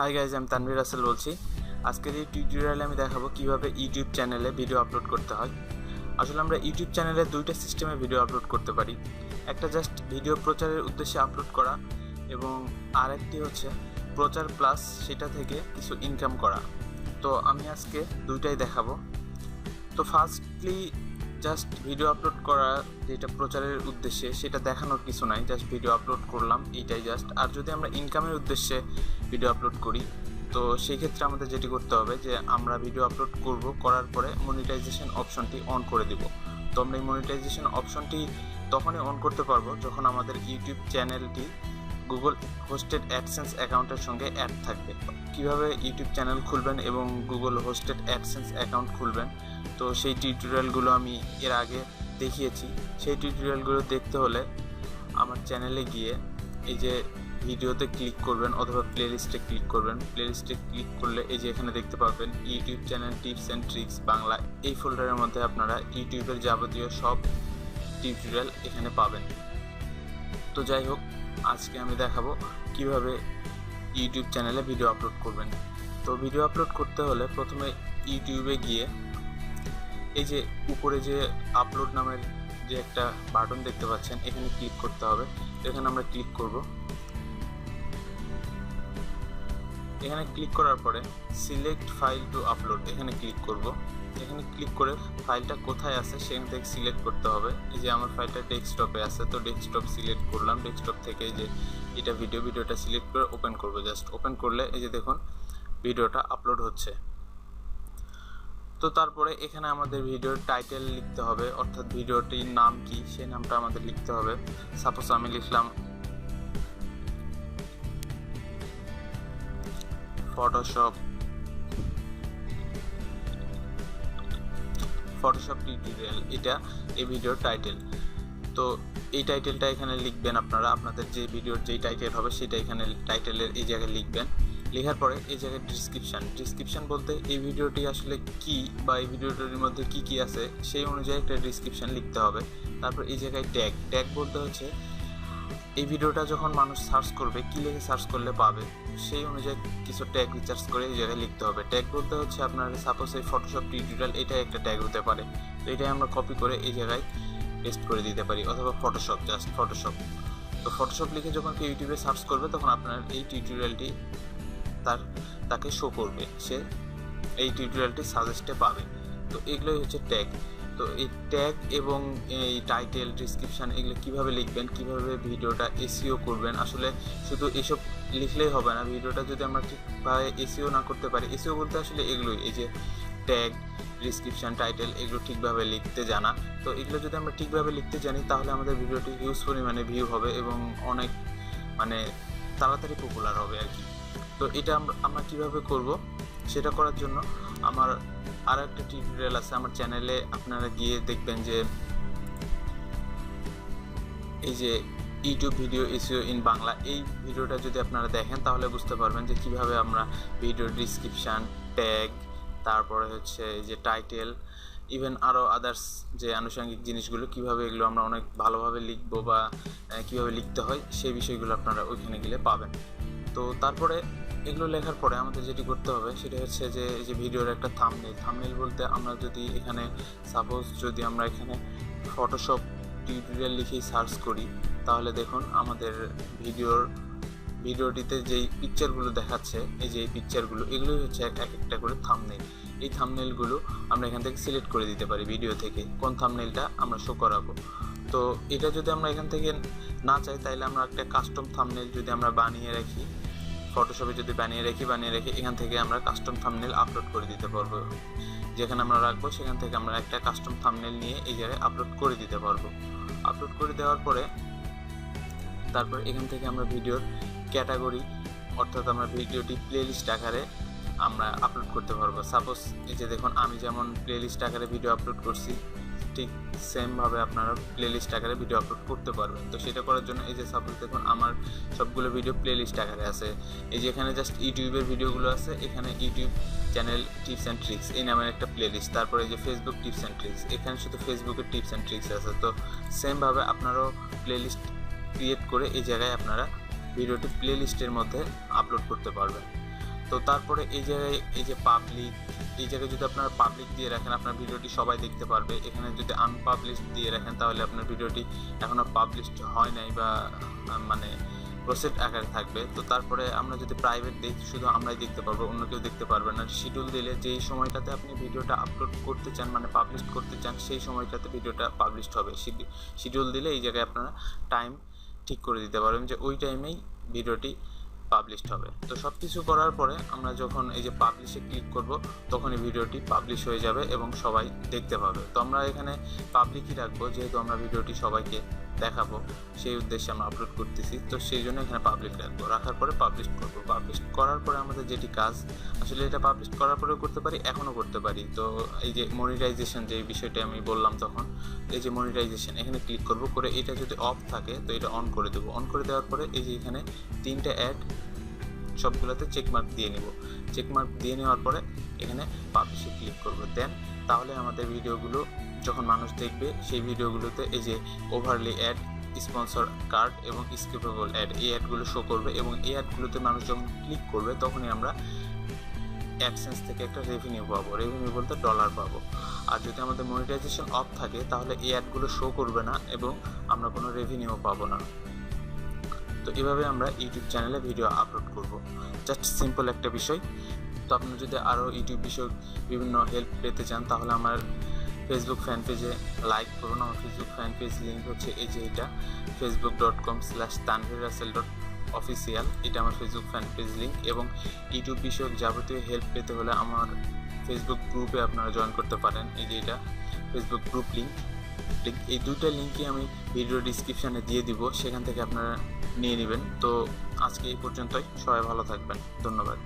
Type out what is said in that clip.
Hi guys, আমি তানভীর রাসেল বলছি। আজকের এই টিউটোরিয়ালে আমি দেখাবো কিভাবে ইউটিউব চ্যানেলে ভিডিও আপলোড করতে হয়। আসলে আমরা ইউটিউব চ্যানেলে দুইটা সিস্টেমে ভিডিও আপলোড করতে পারি। একটা জাস্ট ভিডিও প্রচারের উদ্দেশ্যে আপলোড করা এবং আরেকটি হচ্ছে প্রচার প্লাস সেটা থেকে কিছু ইনকাম করা। তো আমি আজকে দুইটাই দেখাবো। তো ফার্স্টলি জাস্ট ভিডিও আপলোড করা যেটা প্রচারের উদ্দেশ্যে সেটা দেখানোর কিছু নাই, জাস্ট ভিডিও আপলোড করলাম এইটাই জাস্ট। আর যদি আমরা ইনকামের উদ্দেশ্যে ভিডিও আপলোড করি তো সেই ক্ষেত্রে আমাদের যেটি করতে হবে যে আমরা ভিডিও আপলোড করার পরে মনিটাইজেশন অপশনটি অন করে দিব। তো আমরা এই মনিটাইজেশন অপশনটি তখনই অন করতে পারবো যখন আমাদের ইউটিউব চ্যানেলটি গুগল হোস্টেড অ্যাডসেন্স অ্যাকাউন্টের সঙ্গে অ্যাড থাকবে। কিভাবে ইউটিউব চ্যানেল খুলবেন এবং গুগল হোস্টেড অ্যাডসেন্স অ্যাকাউন্ট খুলবেন তো সেই টিউটোরিয়ালগুলো আমি এর আগে দেখিয়েছি। সেই টিউটোরিয়ালগুলো দেখতে হলে আমার চ্যানেলে গিয়ে এই যে ভিডিওতে ক্লিক করবেন অথবা প্লেলিস্টে ক্লিক করবেন। প্লেলিস্টে ক্লিক করলে এই যে এখানে দেখতে পাবেন YouTube channel tips and tricks Bangla. এই ফোল্ডারের মধ্যে আপনারা ইউটিউবের যাবতীয় সব টিউটোরিয়াল এখানে পাবেন। তো যাই হোক, আজকে আমি দেখাবো কিভাবে ইউটিউব চ্যানেলে ভিডিও আপলোড করবেন। তো ভিডিও আপলোড করতে হলে প্রথমে ইউটিউবে গিয়ে এই যে উপরে যে আপলোড নামের যে একটা বাটন দেখতে পাচ্ছেন এখানে ক্লিক করতে হবে। এখানে আমরা ক্লিক করব। এখানে ক্লিক করার পরে সিলেক্ট ফাইল টু আপলোড এখানে ক্লিক করব। এখানে ক্লিক করে ফাইলটা কোথায় আছে সেখান থেকে সিলেক্ট করতে হবে। এই যে আমার ফাইলটা ডেস্কটপে আছে, তো ডেস্কটপ সিলেক্ট করলাম। ডেস্কটপ থেকে এই যে এটা ভিডিওটা সিলেক্ট করে ওপেন করব। জাস্ট ওপেন করলে এই যে দেখুন ভিডিওটা আপলোড হচ্ছে। তো তারপরে এখানে আমাদের ভিডিওর টাইটেল লিখতে হবে, অর্থাৎ ভিডিওটির নাম কি সেই নামটা আমাদের লিখতে হবে। সাপোজ আমি লিখলাম ফটোশপ টিউটোরিয়াল, এটা এই ভিডিওর টাইটেল। তো এই টাইটেলটা এখানে লিখবেন আপনারা, আপনাদের যে ভিডিওর যেই টাইটেল হবে সেটা এখানে টাইটেলের এই জায়গায় লিখবেন। লেখার পরে এই জায়গায় ডিসক্রিপশান বলতে এই ভিডিওটি আসলে কি বা এই ভিডিওটির মধ্যে কি কি আছে সেই অনুযায়ী একটা ডিসক্রিপশান লিখতে হবে। তারপর এই জায়গায় ট্যাগ বলতে হচ্ছে এই ভিডিওটা যখন মানুষ সার্চ করবে কি লিখে সার্চ করলে পাবে সেই অনুযায়ী কিছু ট্যাগ রিসার্চ করে এই জায়গায় লিখতে হবে। ট্যাগ বলতে হচ্ছে আপনার সাপোজ এই ফটোশপ টিউটোরিয়াল এটাই একটা ট্যাগ হতে পারে। তো এটাই আমরা কপি করে এই জায়গায় পেস্ট করে দিতে পারি, অথবা ফটোশপ, জাস্ট ফটোশপ। তো ফটোশপ লিখে যখন কেউ ইউটিউবে সার্চ করবে তখন আপনার এই টিউটোরিয়ালটি তাকে শো করবে, সে এই টিউটোরিয়ালটি সাজেস্টে পাবে। তো এগুলোই হচ্ছে ট্যাগ। তো এই ট্যাগ এবং এই টাইটেল ডিসক্রিপশান এগুলো কীভাবে লিখবেন, কীভাবে ভিডিওটা এসইও করবেন, আসলে শুধু এসব লিখলেই হবে না। ভিডিওটা যদি আমরা ঠিকভাবে এসইও না করতে পারি, এসইও বলতে আসলে এগুলোই, এই যে ট্যাগ, ডিসক্রিপশান, টাইটেল, এগুলো ঠিকভাবে লিখতে জানা। তো এগুলো যদি আমরা ঠিকভাবে লিখতে জানি তাহলে আমাদের ভিডিওটি হিউজ পরিমাণে ভিউ হবে এবং অনেক তাড়াতাড়ি পপুলার হবে আর কি। তো এটা আমরা কীভাবে করব সেটা করার জন্য আমার আর একটা টিউটোরিয়াল আছে আমার চ্যানেলে, আপনারা গিয়ে দেখবেন যে এই যে YouTube video SEO in Bangla, এই ভিডিওটা যদি আপনারা দেখেন তাহলে বুঝতে পারবেন যে কিভাবে আমরা ভিডিওর ডিসক্রিপশান, ট্যাগ, তারপরে হচ্ছে এই যে টাইটেল, ইভেন আরও আদার্স যে আনুষঙ্গিক জিনিসগুলো কীভাবে এগুলো আমরা অনেক ভালোভাবে লিখবো বা কীভাবে লিখতে হয় সেই বিষয়গুলো আপনারা ওইখানে গেলে পাবেন। তো তারপরে এগুলো লেখার পরে আমাদের যেটি করতে হবে সেটা হচ্ছে যে এই যে ভিডিওর একটা থাম্বনেল বলতে আমরা যদি এখানে সাপোজ যদি আমরা এখানে ফটোশপ টিউটোরিয়াল লিখেই সার্চ করি তাহলে দেখুন আমাদের ভিডিওটিতে যেই পিকচারগুলো দেখাচ্ছে এই যে এই পিকচারগুলো এগুলোই হচ্ছে এক একটা করে থাম্বনেল। এই থাম্বনেলগুলো আমরা এখান থেকে সিলেক্ট করে দিতে পারি ভিডিও থেকে কোন থাম্বনেলটা আমরা শো করাবো। তো এটা যদি আমরা এখান থেকে না চাই তাহলে আমরা একটা কাস্টম থাম্বনেল যদি আমরা বানিয়ে রাখি, ফটোশপে যদি বানিয়ে রাখি এখান থেকে আমরা কাস্টম থাম্বনেল আপলোড করে দিতে পারবো। যেখানে আমরা রাখবো সেখান থেকে আমরা একটা কাস্টম থাম্বনেল নিয়ে এই জায়গায় আপলোড করে দিতে পারবো। আপলোড করে দেওয়ার পরে তারপর এখান থেকে আমরা ভিডিওর ক্যাটাগরি, অর্থাৎ আমরা ভিডিওটি প্লেলিস্ট আকারে আমরা আপলোড করতে পারবো। সাপোজ এই যে দেখুন আমি যেমন প্লেলিস্ট আকারে ভিডিও আপলোড করছি ঠিক সেমভাবে আপনারা প্লেলিস্ট আকারে ভিডিও আপলোড করতে পারবেন। তো সেটা করার জন্য এই যে সাপোজ দেখুন আমার সবগুলো ভিডিও প্লেলিস্ট আকারে আছে। এই যে এখানে জাস্ট ইউটিউবের ভিডিওগুলো আছে, এখানে YouTube channel tips and tricks এই নামের একটা প্লেলিস্ট। তারপরে এই যে ফেসবুক টিপস অ্যান্ড ট্রিক্স, এখানে শুধু ফেসবুকের টিপস অ্যান্ড ট্রিক্স আছে। তো সেমভাবে আপনারাও প্লেলিস্ট ক্রিয়েট করে এই জায়গায় আপনারা ভিডিওটি প্লেলিস্টের মধ্যে আপলোড করতে পারবেন। তো তারপরে এই জায়গায় এই যে পাবলিক, এই জায়গায় যদি আপনারা পাবলিক দিয়ে রাখেন আপনার ভিডিওটি সবাই দেখতে পারবে। এখানে যদি আনপাবলিশ দিয়ে রাখেন তাহলে আপনার ভিডিওটি এখনও পাবলিশড হয় নাই বা মানে প্রসেস আকারে থাকবে। তো তারপরে আমরা যদি প্রাইভেট দিই শুধু আমরাই দেখতে পারবো, অন্য কেউ দেখতে পারবে না। শিডিউল দিলে যেই সময়টাতে আপনি ভিডিওটা আপলোড করতে চান মানে পাবলিশ করতে চান সেই সময়টাতে ভিডিওটা পাবলিশড হবে। শিডিউল দিলে এই জায়গায় আপনারা টাইম ঠিক করে দিতে পারবেন যে ওই টাইমেই ভিডিওটি পাবলিশড হবে। তো সব কিছু করার পরে আমরা যখন এই যে পাবলিশে ক্লিক করব তখনই ভিডিওটি পাবলিশ হয়ে যাবে এবং সবাই দেখতে পাবে। তো আমরা এখানে পাবলিকই রাখবো, যেহেতু আমরা ভিডিওটি সবাইকে দেখাবো সেই উদ্দেশ্যে আমরা আপলোড করতেছি। তো সেই জন্য এখানে পাবলিক রাখবো, রাখার পরে পাবলিশ করবো। পাবলিশ করার পরে আমাদের যেটি কাজ, আসলে এটা পাবলিশ করার পরেও করতে পারি, এখনও করতে পারি। তো এই যে মনিটাইজেশন যে বিষয়টি আমি বললাম তখন, এই যে মনিটাইজেশন এখানে ক্লিক করব, করে এটা যদি অফ থাকে তো এটা অন করে দেবো। অন করে দেওয়ার পরে এই যে এখানে 3টে অ্যাড সবগুলোতে চেকমার্ক দিয়ে নিব। চেকমার্ক দিয়ে নেওয়ার পরে এখানে পাবলিশে ক্লিক করব। দেন তাহলে আমাদের ভিডিওগুলো যখন মানুষ দেখবে সেই ভিডিওগুলোতে এই যে ওভারলি অ্যাড, স্পন্সর কার্ড এবং স্কিপেবল অ্যাড, এই অ্যাডগুলো শো করবে এবং এই অ্যাডগুলোতে মানুষ যখন ক্লিক করবে তখনই আমরা অ্যাডসেন্স থেকে একটা রেভিনিউ পাবো। রেভিনিউ বলতে ডলার পাবো। আর যদি আমাদের মনিটাইজেশন অফ থাকে তাহলে এই অ্যাডগুলো শো করবে না এবং আমরা কোনো রেভিনিউ পাবো না। তো এভাবে আমরা ইউটিউব চ্যানেলে ভিডিও আপলোড করব। জাস্ট সিম্পল একটা বিষয়। তো আপনি যদি আরও ইউটিউব বিষয়ক বিভিন্ন হেল্প পেতে চান তাহলে আমার ফেসবুক ফ্যান পেজে লাইক করুন। আমার ফেসবুক ফ্যান পেজ লিঙ্ক হচ্ছে এই যে এটা, facebook.com/tanvirrussell.official, এটা আমার ফেসবুক ফ্যান পেজ লিঙ্ক। এবং ইউটিউব বিষয়ক যাবতীয় হেল্প পেতে হলে আমার ফেসবুক গ্রুপে আপনারা জয়েন করতে পারেন। এই যে এটা ফেসবুক গ্রুপ লিঙ্ক, এই দুইটা লিঙ্কই আমি ভিডিও ডিসক্রিপশানে দিয়ে দিব, সেখান থেকে আপনারা নিয়ে নেবেন। তো আজকে এই পর্যন্তই, সবাই ভালো থাকবেন, ধন্যবাদ।